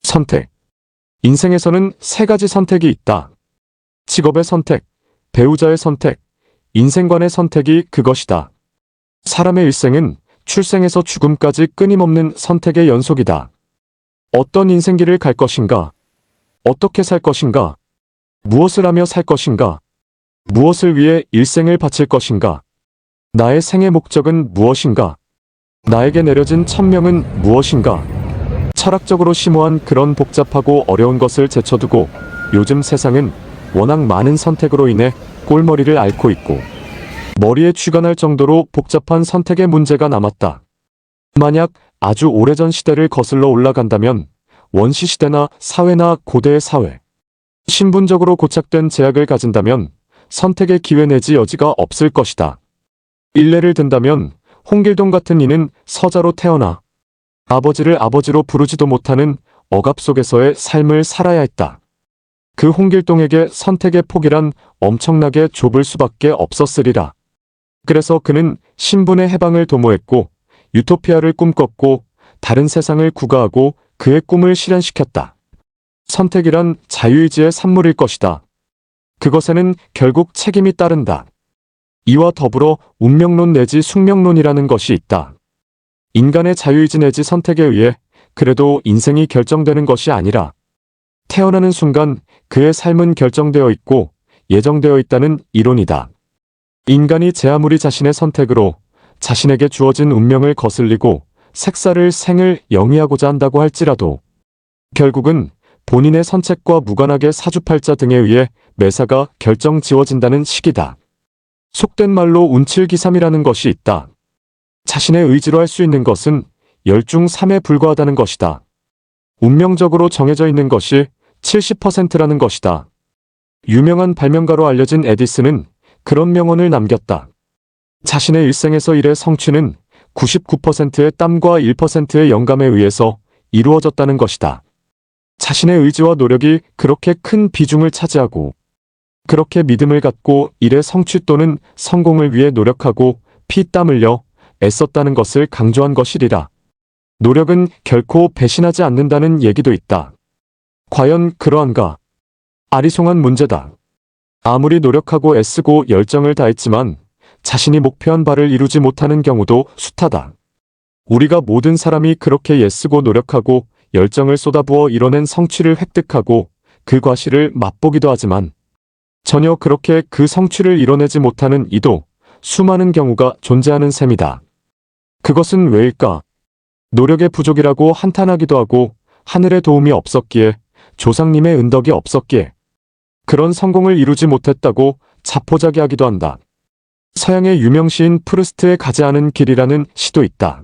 선택. 인생에서는 세 가지 선택이 있다. 직업의 선택, 배우자의 선택, 인생관의 선택이 그것이다. 사람의 일생은 출생에서 죽음까지 끊임없는 선택의 연속이다. 어떤 인생길을 갈 것인가? 어떻게 살 것인가? 무엇을 하며 살 것인가? 무엇을 위해 일생을 바칠 것인가? 나의 생의 목적은 무엇인가? 나에게 내려진 천명은 무엇인가? 철학적으로 심오한 그런 복잡하고 어려운 것을 제쳐두고 요즘 세상은 워낙 많은 선택으로 인해 꼴머리를 앓고 있고 머리에 쥐가 날 정도로 복잡한 선택의 문제가 남았다. 만약 아주 오래전 시대를 거슬러 올라간다면 원시시대나 사회나 고대의 사회, 신분적으로 고착된 제약을 가진다면 선택의 기회 내지 여지가 없을 것이다. 일례를 든다면 홍길동 같은 이는 서자로 태어나 아버지를 아버지로 부르지도 못하는 억압 속에서의 삶을 살아야 했다. 그 홍길동에게 선택의 폭이란 엄청나게 좁을 수밖에 없었으리라. 그래서 그는 신분의 해방을 도모했고 유토피아를 꿈꿨고 다른 세상을 구가하고 그의 꿈을 실현시켰다. 선택이란 자유의지의 산물일 것이다. 그것에는 결국 책임이 따른다. 이와 더불어 운명론 내지 숙명론이라는 것이 있다. 인간의 자유의지 내지 선택에 의해 그래도 인생이 결정되는 것이 아니라 태어나는 순간 그의 삶은 결정되어 있고 예정되어 있다는 이론이다. 인간이 제 아무리 자신의 선택으로 자신에게 주어진 운명을 거슬리고 색살을 생을 영위하고자 한다고 할지라도 결국은 본인의 선택과 무관하게 사주팔자 등에 의해 매사가 결정지어진다는 식이다. 속된 말로 운칠기삼이라는 것이 있다. 자신의 의지로 할 수 있는 것은 10중 3에 불과하다는 것이다. 운명적으로 정해져 있는 것이 70%라는 것이다. 유명한 발명가로 알려진 에디슨은 그런 명언을 남겼다. 자신의 일생에서 일의 성취는 99%의 땀과 1%의 영감에 의해서 이루어졌다는 것이다. 자신의 의지와 노력이 그렇게 큰 비중을 차지하고 그렇게 믿음을 갖고 일의 성취 또는 성공을 위해 노력하고 피땀 흘려 애썼다는 것을 강조한 것이리라. 노력은 결코 배신하지 않는다는 얘기도 있다. 과연 그러한가? 아리송한 문제다. 아무리 노력하고 애쓰고 열정을 다했지만 자신이 목표한 바를 이루지 못하는 경우도 숱하다. 우리가 모든 사람이 그렇게 애쓰고 노력하고 열정을 쏟아부어 이뤄낸 성취를 획득하고 그 과실을 맛보기도 하지만 전혀 그렇게 그 성취를 이뤄내지 못하는 이도 수많은 경우가 존재하는 셈이다. 그것은 왜일까? 노력의 부족이라고 한탄하기도 하고 하늘의 도움이 없었기에 조상님의 은덕이 없었기에 그런 성공을 이루지 못했다고 자포자기하기도 한다. 서양의 유명 시인 프루스트의 가지 않은 길이라는 시도 있다.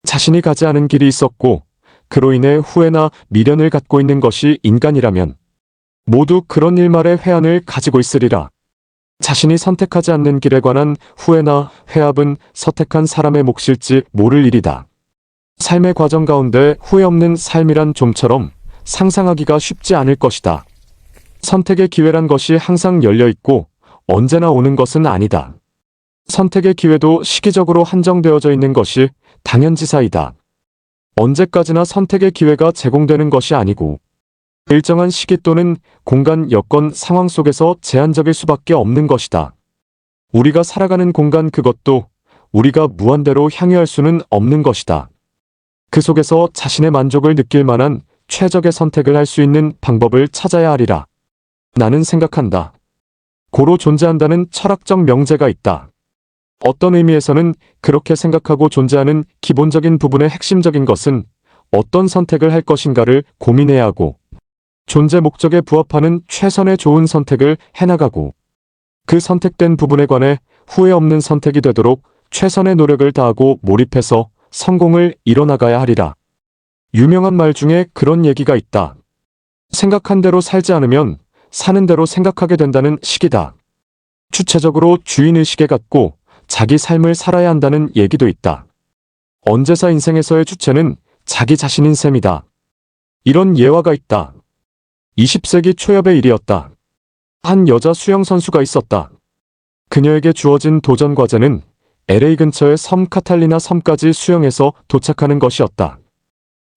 자신이 가지 않은 길이 있었고 그로 인해 후회나 미련을 갖고 있는 것이 인간이라면 모두 그런 일말의 회한을 가지고 있으리라. 자신이 선택하지 않는 길에 관한 후회나 회합은 선택한 사람의 몫일지 모를 일이다. 삶의 과정 가운데 후회 없는 삶이란 좀처럼 상상하기가 쉽지 않을 것이다. 선택의 기회란 것이 항상 열려있고 언제나 오는 것은 아니다. 선택의 기회도 시기적으로 한정되어져 있는 것이 당연지사이다. 언제까지나 선택의 기회가 제공되는 것이 아니고 일정한 시기 또는 공간, 여건, 상황 속에서 제한적일 수밖에 없는 것이다. 우리가 살아가는 공간 그것도 우리가 무한대로 향유할 수는 없는 것이다. 그 속에서 자신의 만족을 느낄 만한 최적의 선택을 할 수 있는 방법을 찾아야 하리라. 나는 생각한다. 고로 존재한다는 철학적 명제가 있다. 어떤 의미에서는 그렇게 생각하고 존재하는 기본적인 부분의 핵심적인 것은 어떤 선택을 할 것인가를 고민해야 하고 존재 목적에 부합하는 최선의 좋은 선택을 해나가고 그 선택된 부분에 관해 후회 없는 선택이 되도록 최선의 노력을 다하고 몰입해서 성공을 이뤄나가야 하리라. 유명한 말 중에 그런 얘기가 있다. 생각한 대로 살지 않으면 사는 대로 생각하게 된다는 식이다. 주체적으로 주인의식에 갖고 자기 삶을 살아야 한다는 얘기도 있다. 언제사 인생에서의 주체는 자기 자신인 셈이다. 이런 예화가 있다. 20세기 초엽의 일이었다. 한 여자 수영 선수가 있었다. 그녀에게 주어진 도전 과제는 LA 근처의 섬 카탈리나 섬까지 수영해서 도착하는 것이었다.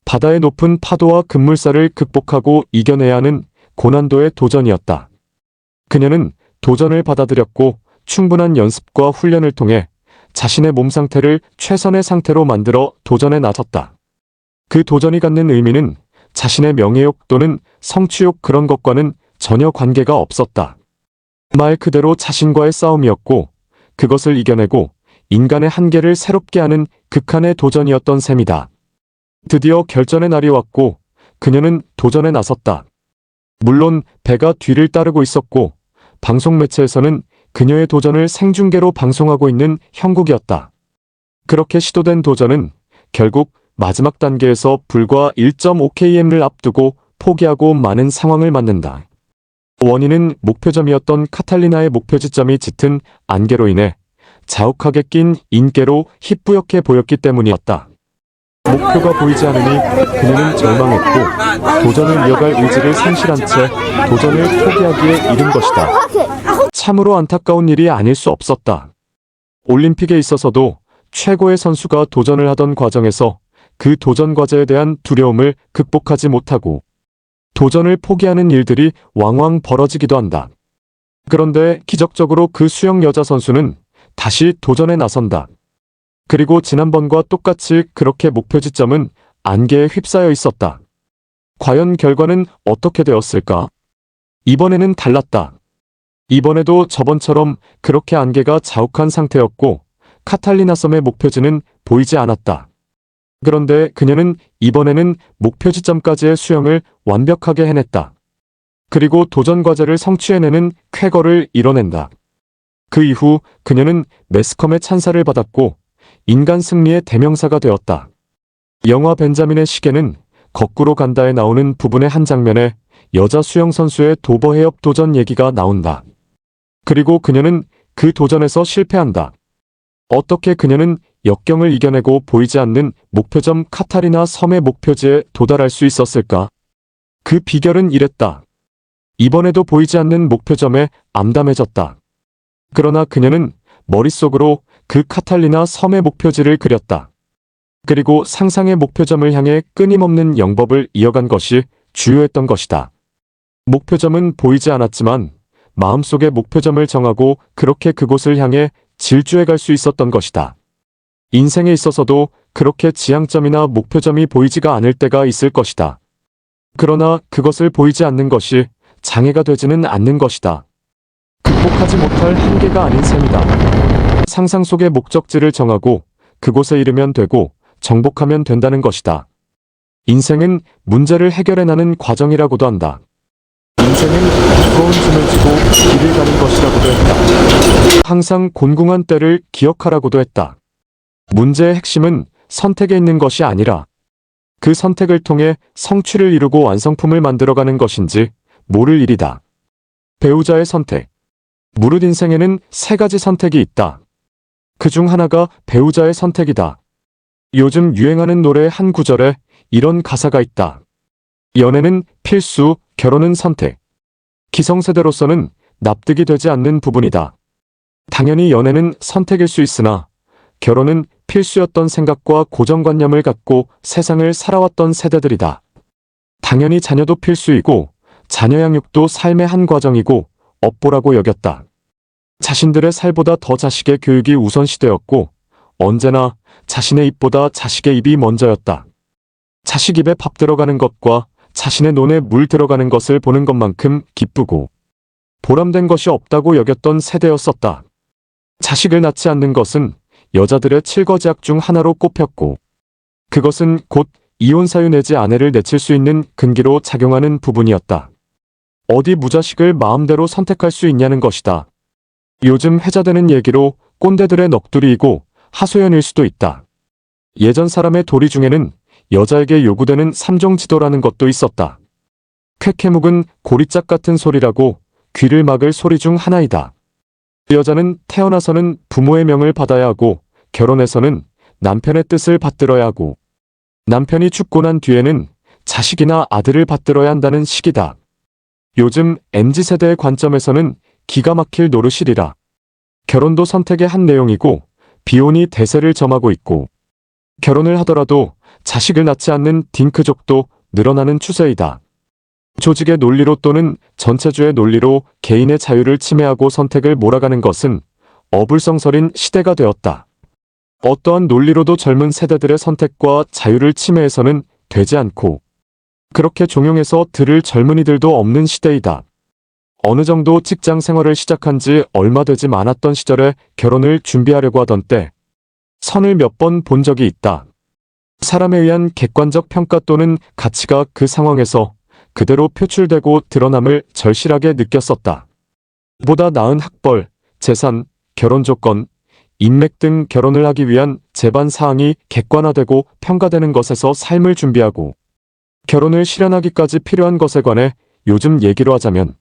바다의 높은 파도와 급물살을 극복하고 이겨내야 하는 고난도의 도전이었다. 그녀는 도전을 받아들였고 충분한 연습과 훈련을 통해 자신의 몸 상태를 최선의 상태로 만들어 도전에 나섰다. 그 도전이 갖는 의미는 자신의 명예욕 또는 성취욕 그런 것과는 전혀 관계가 없었다. 말 그대로 자신과의 싸움이었고 그것을 이겨내고 인간의 한계를 새롭게 하는 극한의 도전이었던 셈이다. 드디어 결전의 날이 왔고 그녀는 도전에 나섰다. 물론 배가 뒤를 따르고 있었고 방송 매체에서는 그녀의 도전을 생중계로 방송하고 있는 형국이었다. 그렇게 시도된 도전은 결국 마지막 단계에서 불과 1.5km를 앞두고 포기하고 마는 상황을 맞는다. 원인은 목표점이었던 카탈리나의 목표지점이 짙은 안개로 인해 자욱하게 낀 인개로 희뿌옇게 보였기 때문이었다. 목표가 보이지 않으니 그녀는 절망했고 도전을 이어갈 의지를 상실한 채 도전을 포기하기에 이른 것이다. 참으로 안타까운 일이 아닐 수 없었다. 올림픽에 있어서도 최고의 선수가 도전을 하던 과정에서 그 도전 과제에 대한 두려움을 극복하지 못하고 도전을 포기하는 일들이 왕왕 벌어지기도 한다. 그런데 기적적으로 그 수영 여자 선수는 다시 도전에 나선다. 그리고 지난번과 똑같이 그렇게 목표 지점은 안개에 휩싸여 있었다. 과연 결과는 어떻게 되었을까? 이번에는 달랐다. 이번에도 저번처럼 그렇게 안개가 자욱한 상태였고 카탈리나 섬의 목표지는 보이지 않았다. 그런데 그녀는 이번에는 목표 지점까지의 수영을 완벽하게 해냈다. 그리고 도전 과제를 성취해내는 쾌거를 이뤄낸다. 그 이후 그녀는 매스컴의 찬사를 받았고 인간 승리의 대명사가 되었다. 영화 벤자민의 시계는 거꾸로 간다에 나오는 부분의 한 장면에 여자 수영 선수의 도버 해협 도전 얘기가 나온다. 그리고 그녀는 그 도전에서 실패한다. 어떻게 그녀는 역경을 이겨내고 보이지 않는 목표점 카타리나 섬의 목표지에 도달할 수 있었을까? 그 비결은 이랬다. 이번에도 보이지 않는 목표점에 암담해졌다. 그러나 그녀는 머릿속으로 그 카탈리나 섬의 목표지를 그렸다. 그리고 상상의 목표점을 향해 끊임없는 영법을 이어간 것이 주요했던 것이다. 목표점은 보이지 않았지만 마음속에 목표점을 정하고 그렇게 그곳을 향해 질주해 갈 수 있었던 것이다. 인생에 있어서도 그렇게 지향점이나 목표점이 보이지가 않을 때가 있을 것이다. 그러나 그것을 보이지 않는 것이 장애가 되지는 않는 것이다. 극복하지 못할 한계가 아닌 셈이다. 상상 속의 목적지를 정하고 그곳에 이르면 되고 정복하면 된다는 것이다. 인생은 문제를 해결해 나는 과정이라고도 한다. 인생은 무거운 짐을 지고 길을 가는 것이라고도 했다. 항상 곤궁한 때를 기억하라고도 했다. 문제의 핵심은 선택에 있는 것이 아니라 그 선택을 통해 성취를 이루고 완성품을 만들어가는 것인지 모를 일이다. 배우자의 선택. 무릇 인생에는 세 가지 선택이 있다. 그 중 하나가 배우자의 선택이다. 요즘 유행하는 노래 한 구절에 이런 가사가 있다. 연애는 필수, 결혼은 선택. 기성세대로서는 납득이 되지 않는 부분이다. 당연히 연애는 선택일 수 있으나 결혼은 필수였던 생각과 고정관념을 갖고 세상을 살아왔던 세대들이다. 당연히 자녀도 필수이고 자녀 양육도 삶의 한 과정이고 업보라고 여겼다. 자신들의 살보다 더 자식의 교육이 우선시되었고 언제나 자신의 입보다 자식의 입이 먼저였다. 자식 입에 밥 들어가는 것과 자신의 눈에 물 들어가는 것을 보는 것만큼 기쁘고 보람된 것이 없다고 여겼던 세대였었다. 자식을 낳지 않는 것은 여자들의 칠거지약 중 하나로 꼽혔고 그것은 곧 이혼 사유 내지 아내를 내칠 수 있는 근기로 작용하는 부분이었다. 어디 무자식을 마음대로 선택할 수 있냐는 것이다. 요즘 회자되는 얘기로 꼰대들의 넋두리이고 하소연일 수도 있다. 예전 사람의 도리 중에는 여자에게 요구되는 3종 지도라는 것도 있었다. 쾌쾌묵은 고리짝 같은 소리라고 귀를 막을 소리 중 하나이다. 여자는 태어나서는 부모의 명을 받아야 하고 결혼해서는 남편의 뜻을 받들어야 하고 남편이 죽고 난 뒤에는 자식이나 아들을 받들어야 한다는 식이다. 요즘 MZ세대의 관점에서는 기가 막힐 노릇이리라. 결혼도 선택의 한 내용이고 비혼이 대세를 점하고 있고 결혼을 하더라도 자식을 낳지 않는 딩크족도 늘어나는 추세이다. 조직의 논리로 또는 전체주의 논리로 개인의 자유를 침해하고 선택을 몰아가는 것은 어불성설인 시대가 되었다. 어떠한 논리로도 젊은 세대들의 선택과 자유를 침해해서는 되지 않고 그렇게 종용해서 들을 젊은이들도 없는 시대이다. 어느 정도 직장 생활을 시작한 지 얼마 되지 않았던 시절에 결혼을 준비하려고 하던 때 선을 몇 번 본 적이 있다. 사람에 의한 객관적 평가 또는 가치가 그 상황에서 그대로 표출되고 드러남을 절실하게 느꼈었다. 보다 나은 학벌, 재산, 결혼 조건, 인맥 등 결혼을 하기 위한 제반 사항이 객관화되고 평가되는 것에서 삶을 준비하고 결혼을 실현하기까지 필요한 것에 관해 요즘 얘기로 하자면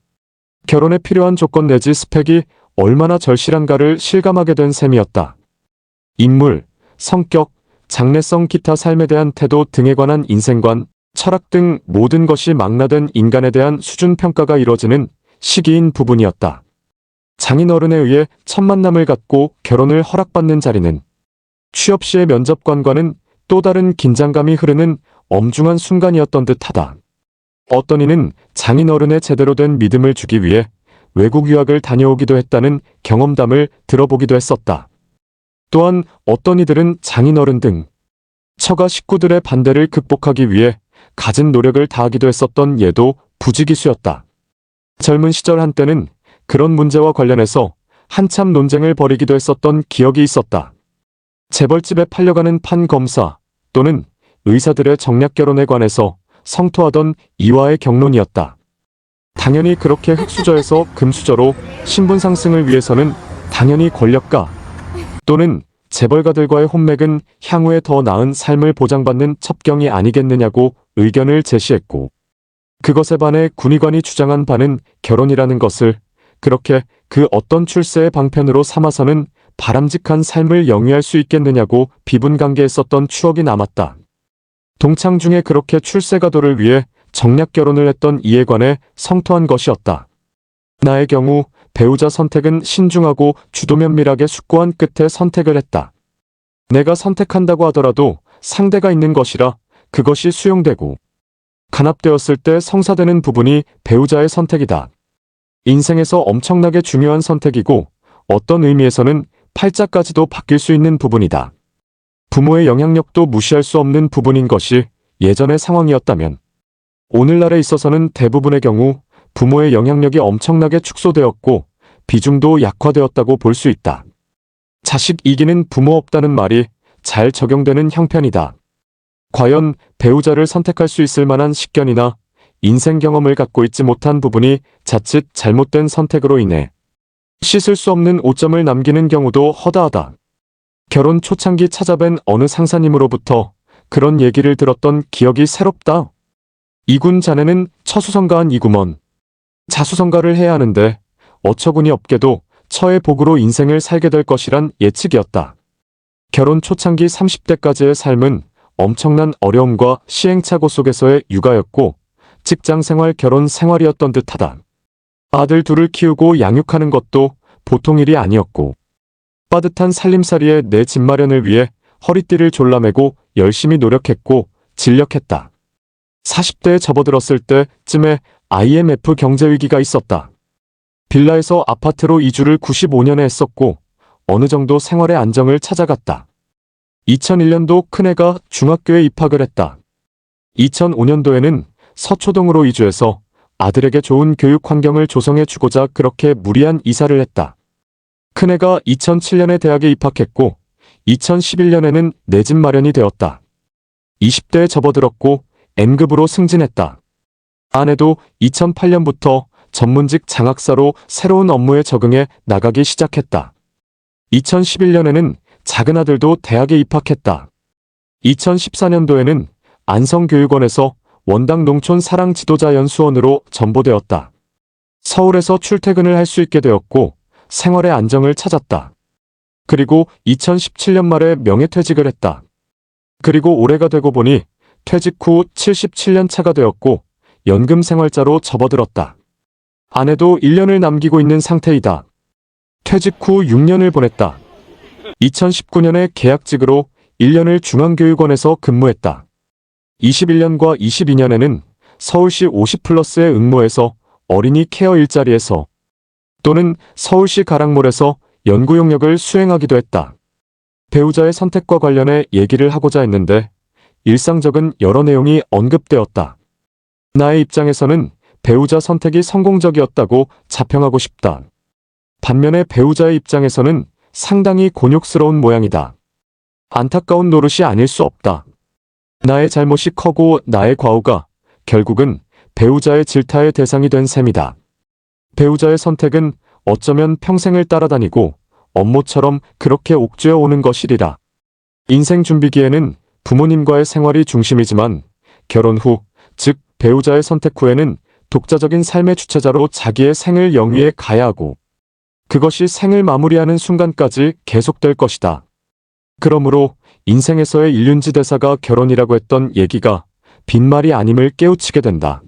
결혼에 필요한 조건 내지 스펙이 얼마나 절실한가를 실감하게 된 셈이었다. 인물, 성격, 장래성 기타 삶에 대한 태도 등에 관한 인생관, 철학 등 모든 것이 망라된 인간에 대한 수준 평가가 이뤄지는 시기인 부분이었다. 장인어른에 의해 첫 만남을 갖고 결혼을 허락받는 자리는 취업 시의 면접관과는 또 다른 긴장감이 흐르는 엄중한 순간이었던 듯하다. 어떤 이는 장인어른의 제대로 된 믿음을 주기 위해 외국 유학을 다녀오기도 했다는 경험담을 들어보기도 했었다. 또한 어떤 이들은 장인어른 등 처가 식구들의 반대를 극복하기 위해 갖은 노력을 다하기도 했었던 예도 부지기수였다. 젊은 시절 한때는 그런 문제와 관련해서 한참 논쟁을 벌이기도 했었던 기억이 있었다. 재벌집에 팔려가는 판검사 또는 의사들의 정략결혼에 관해서 성토하던 이화의 경론이었다. 당연히 그렇게 흙수저에서 금수저로 신분 상승을 위해서는 당연히 권력가 또는 재벌가들과의 혼맥은 향후에 더 나은 삶을 보장받는 첩경이 아니겠느냐고 의견을 제시했고 그것에 반해 군의관이 주장한 바는 결혼이라는 것을 그렇게 그 어떤 출세의 방편으로 삼아서는 바람직한 삶을 영위할 수 있겠느냐고 비분관계했었던 추억이 남았다. 동창 중에 그렇게 출세가도를 위해 정략결혼을 했던 이에 관해 성토한 것이었다. 나의 경우 배우자 선택은 신중하고 주도면밀하게 숙고한 끝에 선택을 했다. 내가 선택한다고 하더라도 상대가 있는 것이라 그것이 수용되고 간합되었을 때 성사되는 부분이 배우자의 선택이다. 인생에서 엄청나게 중요한 선택이고 어떤 의미에서는 팔자까지도 바뀔 수 있는 부분이다. 부모의 영향력도 무시할 수 없는 부분인 것이 예전의 상황이었다면 오늘날에 있어서는 대부분의 경우 부모의 영향력이 엄청나게 축소되었고 비중도 약화되었다고 볼 수 있다. 자식 이기는 부모 없다는 말이 잘 적용되는 형편이다. 과연 배우자를 선택할 수 있을 만한 식견이나 인생 경험을 갖고 있지 못한 부분이 자칫 잘못된 선택으로 인해 씻을 수 없는 오점을 남기는 경우도 허다하다. 결혼 초창기 찾아뵌 어느 상사님으로부터 그런 얘기를 들었던 기억이 새롭다. 이군 자네는 처수성가한 이구먼. 자수성가를 해야 하는데 어처구니 없게도 처의 복으로 인생을 살게 될 것이란 예측이었다. 결혼 초창기 30대까지의 삶은 엄청난 어려움과 시행착오 속에서의 육아였고 직장생활 결혼 생활이었던 듯하다. 아들 둘을 키우고 양육하는 것도 보통 일이 아니었고 빠듯한 살림살이에 내 집 마련을 위해 허리띠를 졸라매고 열심히 노력했고 진력했다. 40대에 접어들었을 때쯤에 IMF 경제위기가 있었다. 빌라에서 아파트로 이주를 95년에 했었고 어느 정도 생활의 안정을 찾아갔다. 2001년도 큰애가 중학교에 입학을 했다. 2005년도에는 서초동으로 이주해서 아들에게 좋은 교육 환경을 조성해 주고자 그렇게 무리한 이사를 했다. 큰애가 2007년에 대학에 입학했고 2011년에는 내 집 마련이 되었다. 20대에 접어들었고 N급으로 승진했다. 아내도 2008년부터 전문직 장학사로 새로운 업무에 적응해 나가기 시작했다. 2011년에는 작은 아들도 대학에 입학했다. 2014년도에는 안성교육원에서 원당 농촌 사랑 지도자 연수원으로 전보되었다. 서울에서 출퇴근을 할 수 있게 되었고 생활의 안정을 찾았다. 그리고 2017년 말에 명예퇴직을 했다. 그리고 올해가 되고 보니 퇴직 후 77년 차가 되었고 연금 생활자로 접어들었다. 아내도 1년을 남기고 있는 상태이다. 퇴직 후 6년을 보냈다. 2019년에 계약직으로 1년을 중앙교육원에서 근무했다. 21년과 22년에는 서울시 50플러스의 응모에서 어린이 케어 일자리에서 또는 서울시 가락몰에서 연구 용역을 수행하기도 했다. 배우자의 선택과 관련해 얘기를 하고자 했는데 일상적인 여러 내용이 언급되었다. 나의 입장에서는 배우자 선택이 성공적이었다고 자평하고 싶다. 반면에 배우자의 입장에서는 상당히 곤욕스러운 모양이다. 안타까운 노릇이 아닐 수 없다. 나의 잘못이 커고 나의 과오가 결국은 배우자의 질타의 대상이 된 셈이다. 배우자의 선택은 어쩌면 평생을 따라다니고 업무처럼 그렇게 옥죄어 오는 것이리라. 인생 준비기에는 부모님과의 생활이 중심이지만 결혼 후, 즉 배우자의 선택 후에는 독자적인 삶의 주체자로 자기의 생을 영위해 가야 하고 그것이 생을 마무리하는 순간까지 계속될 것이다. 그러므로 인생에서의 일륜지 대사가 결혼이라고 했던 얘기가 빈말이 아님을 깨우치게 된다.